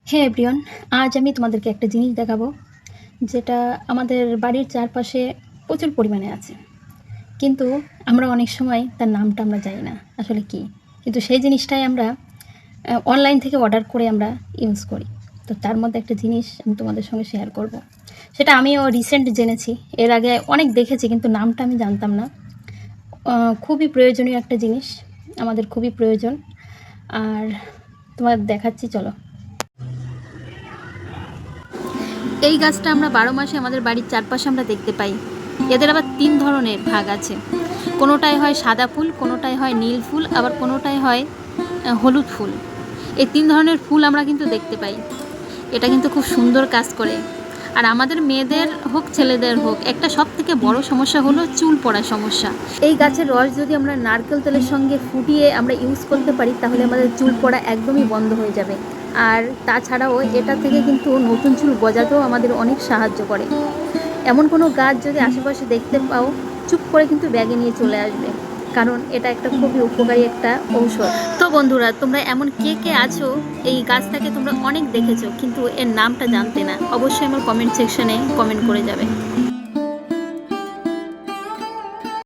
হ্যাঁ এভরিওয়ান, আজ আমি তোমাদেরকে একটা জিনিস দেখাবো যেটা আমাদের বাড়ির চারপাশে প্রচুর পরিমাণে আছে, কিন্তু আমরা অনেক সময় তার নামটা আমরা জানি না আসলে কি। কিন্তু সেই জিনিসটাই আমরা অনলাইন থেকে অর্ডার করে আমরা ইউজ করি। তো তার মধ্যে একটা জিনিস আমি তোমাদের সঙ্গে শেয়ার করব। সেটা আমিও রিসেন্ট জেনেছি, এর আগে অনেক দেখেছি কিন্তু নামটা আমি জানতাম না। খুবই প্রয়োজনীয় একটা জিনিস, আমাদের খুবই প্রয়োজন। আর তোমার দেখাচ্ছি, চলো। এই গাছটা আমরা 12 মাসে আমাদের বাড়ির চারপাশে আমরা দেখতে পাই। এদের আবার 3 ধরনের ভাগ আছে। কোনোটায় হয় সাদা ফুল, কোনোটায় হয় নীল ফুল, আবার কোনোটায় হয় হলুদ ফুল। এই 3 ধরনের ফুল আমরা কিন্তু দেখতে পাই। এটা কিন্তু খুব সুন্দর কাজ করে। আর আমাদের মেয়েদের হোক ছেলেদের হোক, একটা সব থেকে বড় সমস্যা হলো চুল পড়ার সমস্যা। এই গাছের রস যদি আমরা নারকেল তেলের সঙ্গে ফুটিয়ে আমরা ইউজ করতে পারি, তাহলে আমাদের চুল পড়া একদমই বন্ধ হয়ে যাবে। আর তাছাড়াও এটা থেকে কিন্তু নতুন চুল গজাতেও আমাদের অনেক সাহায্য করে। এমন কোনো গাছ যদি আশেপাশে দেখতে পাও, চুপ করে কিন্তু ব্যাগে নিয়ে চলে আসবে, কারণ এটা একটা খুবই উপকারী একটা ঔষধ। তো বন্ধুরা, তোমরা এমন কে কে আছো এই গাছটাকে তোমরা অনেক দেখেছো কিন্তু এর নামটা জানতে না? অবশ্যই আমার কমেন্ট সেকশনে কমেন্ট করে যাবে।